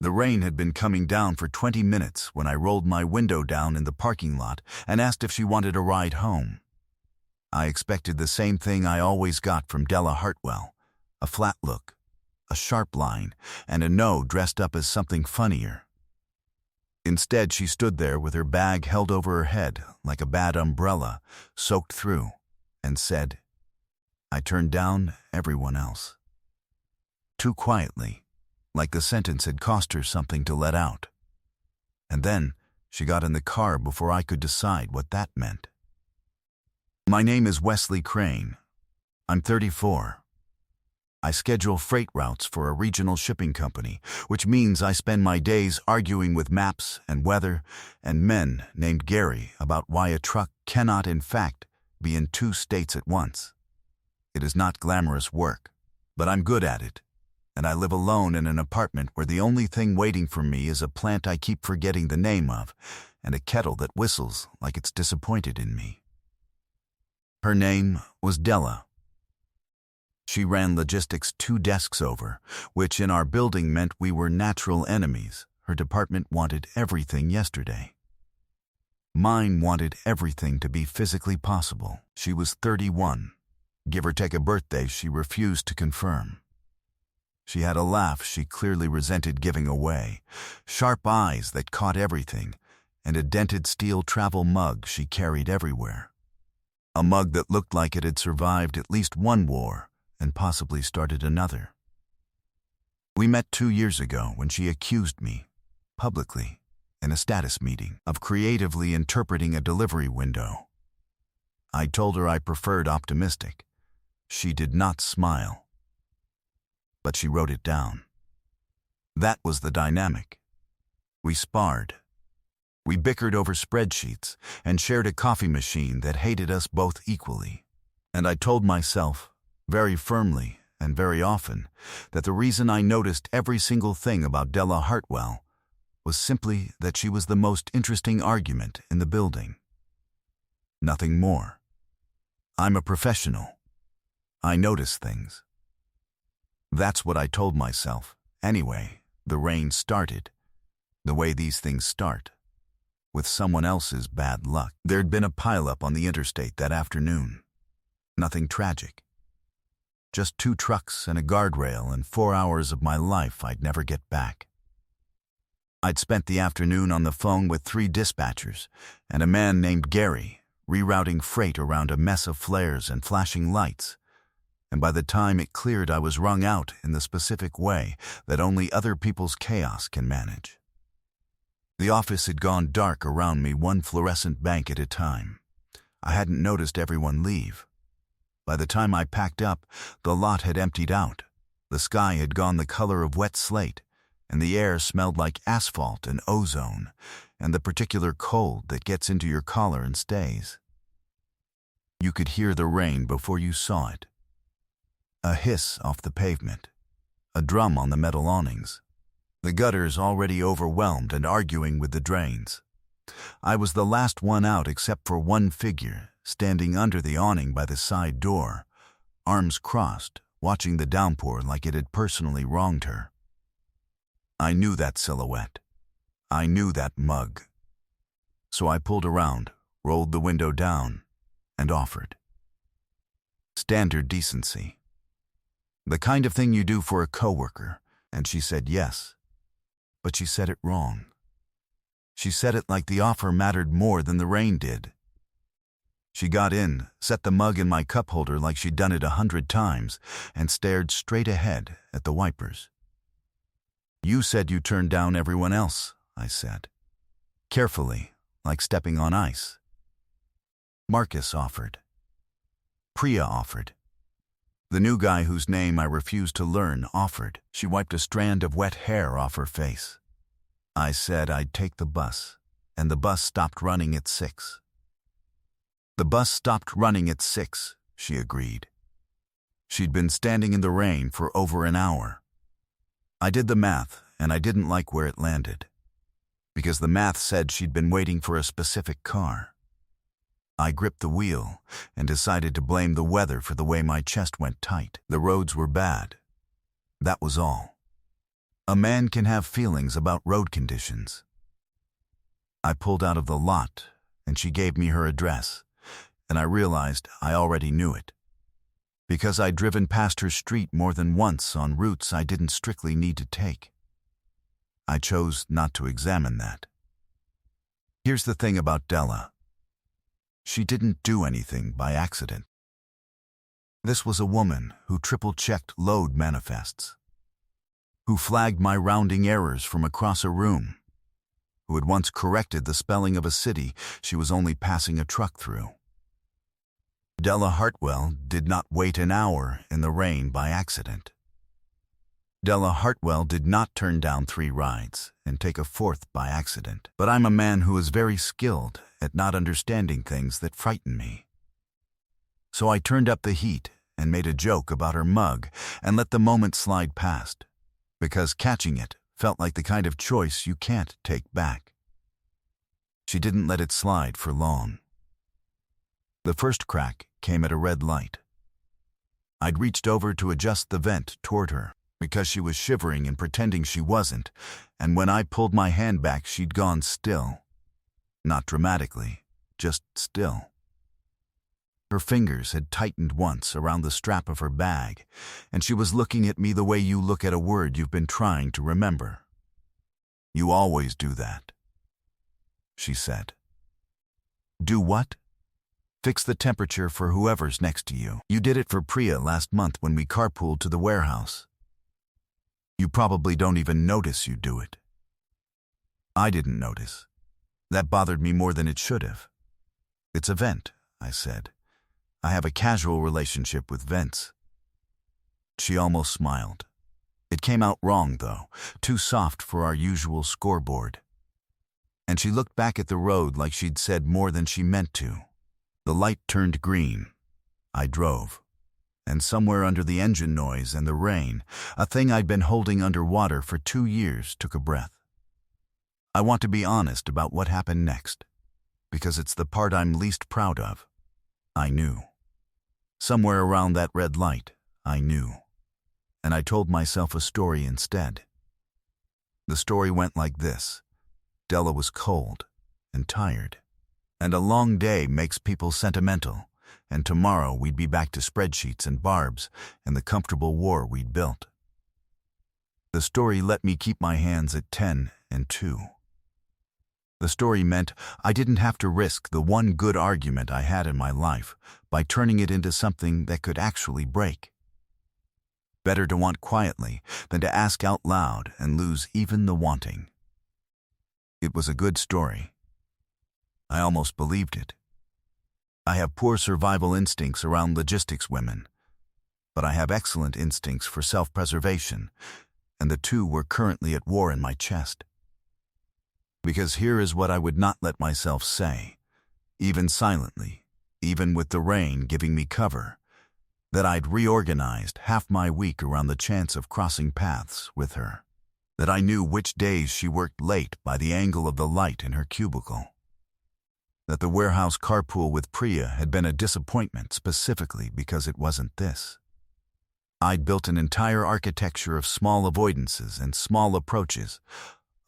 The rain had been coming down for 20 minutes when I rolled my window down in the parking lot and asked if she wanted a ride home. I expected the same thing I always got from Della Hartwell, a flat look, a sharp line, and a no dressed up as something funnier. Instead, she stood there with her bag held over her head like a bad umbrella, soaked through, and said, "I turned down everyone else." Too quietly, like the sentence had cost her something to let out. And then she got in the car before I could decide what that meant. My name is Wesley Crane. I'm 34. I schedule freight routes for a regional shipping company, which means I spend my days arguing with maps and weather and men named Gary about why a truck cannot, in fact, be in 2 states at once. It is not glamorous work, but I'm good at it, and I live alone in an apartment where the only thing waiting for me is a plant I keep forgetting the name of and a kettle that whistles like it's disappointed in me. Her name was Della. She ran logistics 2 desks over, which in our building meant we were natural enemies. Her department wanted everything yesterday. Mine wanted everything to be physically possible. She was 31. Give or take a birthday she refused to confirm. She had a laugh she clearly resented giving away, sharp eyes that caught everything, and a dented steel travel mug she carried everywhere. A mug that looked like it had survived at least one war and possibly started another. We met 2 years ago when she accused me, publicly, in a status meeting, of creatively interpreting a delivery window. I told her I preferred optimistic. She did not smile, but she wrote it down. That was the dynamic. We sparred. We bickered over spreadsheets and shared a coffee machine that hated us both equally. And I told myself, very firmly and very often, that the reason I noticed every single thing about Della Hartwell was simply that she was the most interesting argument in the building. Nothing more. I'm a professional. I notice things. That's what I told myself. Anyway, the rain started, the way these things start, with someone else's bad luck. There'd been a pileup on the interstate that afternoon. Nothing tragic. Just 2 trucks and a guardrail and 4 hours of my life I'd never get back. I'd spent the afternoon on the phone with 3 dispatchers and a man named Gary, rerouting freight around a mess of flares and flashing lights, and by the time it cleared I was wrung out in the specific way that only other people's chaos can manage. The office had gone dark around me, one fluorescent bank at a time. I hadn't noticed everyone leave. By the time I packed up, the lot had emptied out. The sky had gone the color of wet slate, and the air smelled like asphalt and ozone, and the particular cold that gets into your collar and stays. You could hear the rain before you saw it. A hiss off the pavement, a drum on the metal awnings, the gutters already overwhelmed and arguing with the drains. I was the last one out except for one figure, standing under the awning by the side door, arms crossed, watching the downpour like it had personally wronged her. I knew that silhouette. I knew that mug. So I pulled around, rolled the window down, and offered. Standard decency. The kind of thing you do for a coworker, and she said yes. But she said it wrong. She said it like the offer mattered more than the rain did. She got in, set the mug in my cup holder like she'd done it 100 times, and stared straight ahead at the wipers. "You said you turned down everyone else," I said. Carefully, like stepping on ice. Marcus offered. Priya offered. The new guy whose name I refused to learn offered. She wiped a strand of wet hair off her face. I said I'd take the bus, and the bus stopped running at 6. The bus stopped running at 6, she agreed. She'd been standing in the rain for over an hour. I did the math, and I didn't like where it landed, because the math said she'd been waiting for a specific car. I gripped the wheel and decided to blame the weather for the way my chest went tight. The roads were bad. That was all. A man can have feelings about road conditions. I pulled out of the lot, and she gave me her address, and I realized I already knew it, because I'd driven past her street more than once on routes I didn't strictly need to take. I chose not to examine that. Here's the thing about Della. She didn't do anything by accident. This was a woman who triple-checked load manifests, who flagged my rounding errors from across a room, who had once corrected the spelling of a city she was only passing a truck through. Della Hartwell did not wait an hour in the rain by accident. Della Hartwell did not turn down 3 rides and take a 4th by accident. But I'm a man who is very skilled at not understanding things that frighten me. So I turned up the heat and made a joke about her mug and let the moment slide past, because catching it felt like the kind of choice you can't take back. She didn't let it slide for long. The first crack came at a red light. I'd reached over to adjust the vent toward her, because she was shivering and pretending she wasn't, and when I pulled my hand back, she'd gone still. Not dramatically, just still. Her fingers had tightened once around the strap of her bag, and she was looking at me the way you look at a word you've been trying to remember. "You always do that," she said. "Do what?" "Fix the temperature for whoever's next to you. You did it for Priya last month when we carpooled to the warehouse. You probably don't even notice you do it." I didn't notice. That bothered me more than it should have. "It's a vent," I said. "I have a casual relationship with vents." She almost smiled. It came out wrong, though, too soft for our usual scoreboard. And she looked back at the road like she'd said more than she meant to. The light turned green. I drove. And somewhere under the engine noise and the rain, a thing I'd been holding underwater for 2 years took a breath. I want to be honest about what happened next, because it's the part I'm least proud of. I knew. Somewhere around that red light, I knew. And I told myself a story instead. The story went like this. Della was cold and tired, and a long day makes people sentimental, and tomorrow we'd be back to spreadsheets and barbs and the comfortable war we'd built. The story let me keep my hands at 10 and 2. The story meant I didn't have to risk the one good argument I had in my life by turning it into something that could actually break. Better to want quietly than to ask out loud and lose even the wanting. It was a good story. I almost believed it. I have poor survival instincts around logistics women, but I have excellent instincts for self-preservation, and the two were currently at war in my chest. Because here is what I would not let myself say, even silently, even with the rain giving me cover, that I'd reorganized half my week around the chance of crossing paths with her, that I knew which days she worked late by the angle of the light in her cubicle, that the warehouse carpool with Priya had been a disappointment specifically because it wasn't this. I'd built an entire architecture of small avoidances and small approaches,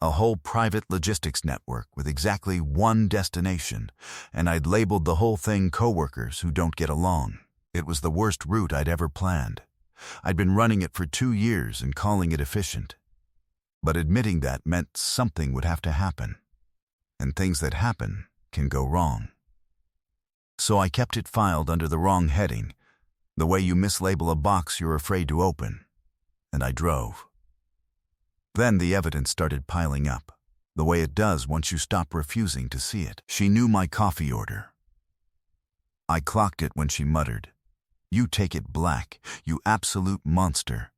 a whole private logistics network with exactly one destination, and I'd labeled the whole thing coworkers who don't get along. It was the worst route I'd ever planned. I'd been running it for 2 years and calling it efficient. But admitting that meant something would have to happen. And things that happen can go wrong. So I kept it filed under the wrong heading, the way you mislabel a box you're afraid to open. And I drove. Then the evidence started piling up, the way it does once you stop refusing to see it. She knew my coffee order. I clocked it when she muttered, "You take it black, you absolute monster,"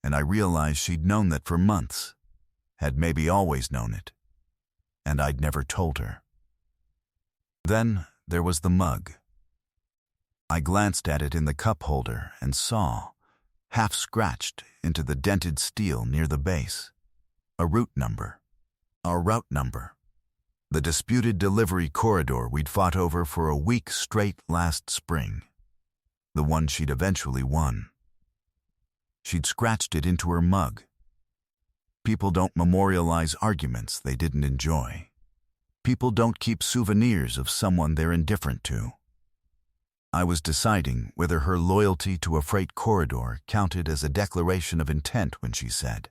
and I realized she'd known that for months, had maybe always known it, and I'd never told her. Then there was the mug. I glanced at it in the cup holder and saw, half scratched into the dented steel near the base, a route number, our route number, the disputed delivery corridor we'd fought over for a week straight last spring, the one she'd eventually won. She'd scratched it into her mug. People don't memorialize arguments they didn't enjoy. People don't keep souvenirs of someone they're indifferent to. I was deciding whether her loyalty to a freight corridor counted as a declaration of intent when she said,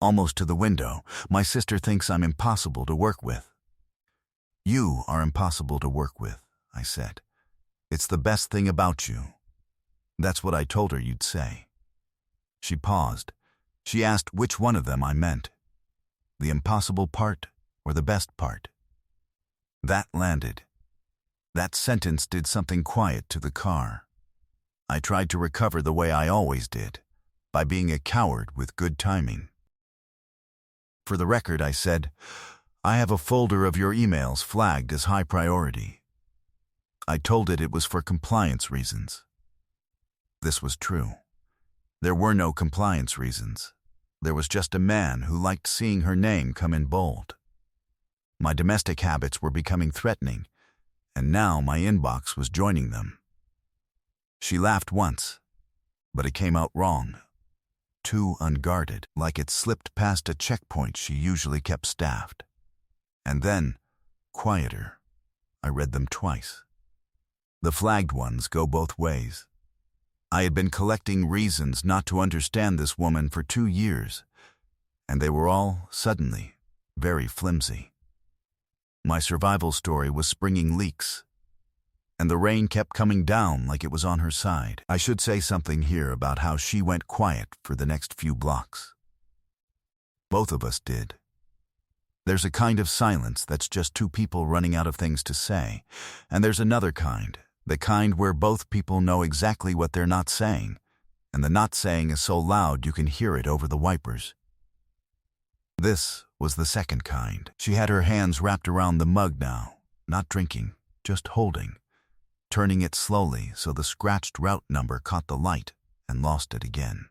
almost to the window, "My sister thinks I'm impossible to work with." "You are impossible to work with," I said. "It's the best thing about you." That's what I told her you'd say. She paused. She asked which one of them I meant. The impossible part or the best part? That landed. That sentence did something quiet to the car. I tried to recover the way I always did, by being a coward with good timing. For the record, I said, "I have a folder of your emails flagged as high priority." I told it was for compliance reasons. This was true. There were no compliance reasons. There was just a man who liked seeing her name come in bold. My domestic habits were becoming threatening, and now my inbox was joining them. She laughed once, but it came out wrong. Too unguarded, like it slipped past a checkpoint she usually kept staffed. And then, quieter, I read them twice. The flagged ones go both ways. I had been collecting reasons not to understand this woman for 2 years, and they were all, suddenly, very flimsy. My survival story was springing leaks, and the rain kept coming down like it was on her side. I should say something here about how she went quiet for the next few blocks. Both of us did. There's a kind of silence that's just two people running out of things to say, and there's another kind, the kind where both people know exactly what they're not saying, and the not saying is so loud you can hear it over the wipers. This was the second kind. She had her hands wrapped around the mug now, not drinking, just holding, turning it slowly so the scratched route number caught the light and lost it again.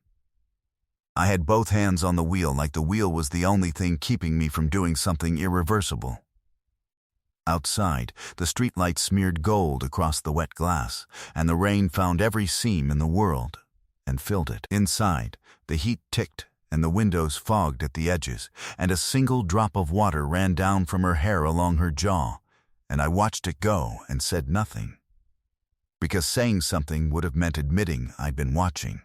I had both hands on the wheel like the wheel was the only thing keeping me from doing something irreversible. Outside, the streetlight smeared gold across the wet glass, and the rain found every seam in the world and filled it. Inside, the heat ticked and the windows fogged at the edges, and a single drop of water ran down from her hair along her jaw, and I watched it go and said nothing. Because saying something would have meant admitting I'd been watching.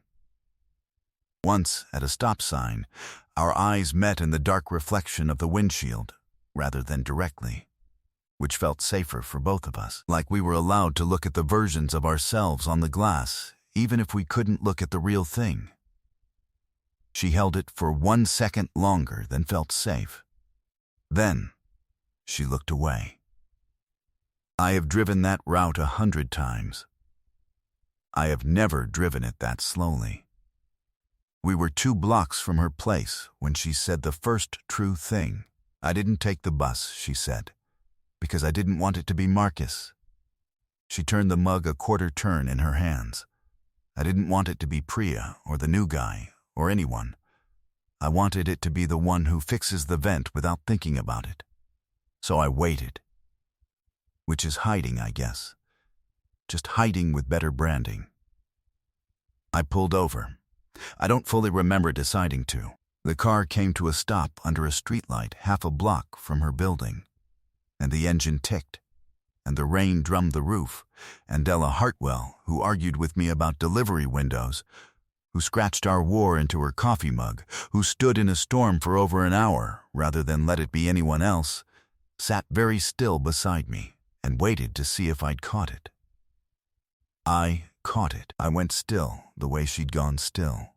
Once, at a stop sign, our eyes met in the dark reflection of the windshield, rather than directly, which felt safer for both of us, like we were allowed to look at the versions of ourselves on the glass, even if we couldn't look at the real thing. She held it for 1 second longer than felt safe. Then, she looked away. I have driven that route 100 times. I have never driven it that slowly. We were 2 blocks from her place when she said the first true thing. "I didn't take the bus," she said, "because I didn't want it to be Marcus." She turned the mug a quarter turn in her hands. "I didn't want it to be Priya or the new guy or anyone. I wanted it to be the one who fixes the vent without thinking about it. So I waited." Which is hiding, I guess. Just hiding with better branding. I pulled over. I don't fully remember deciding to. The car came to a stop under a streetlight half a block from her building, and the engine ticked, and the rain drummed the roof, and Della Hartwell, who argued with me about delivery windows, who scratched our war into her coffee mug, who stood in a storm for over an hour rather than let it be anyone else, sat very still beside me and waited to see if I'd caught it. I caught it. I went still the way she'd gone still.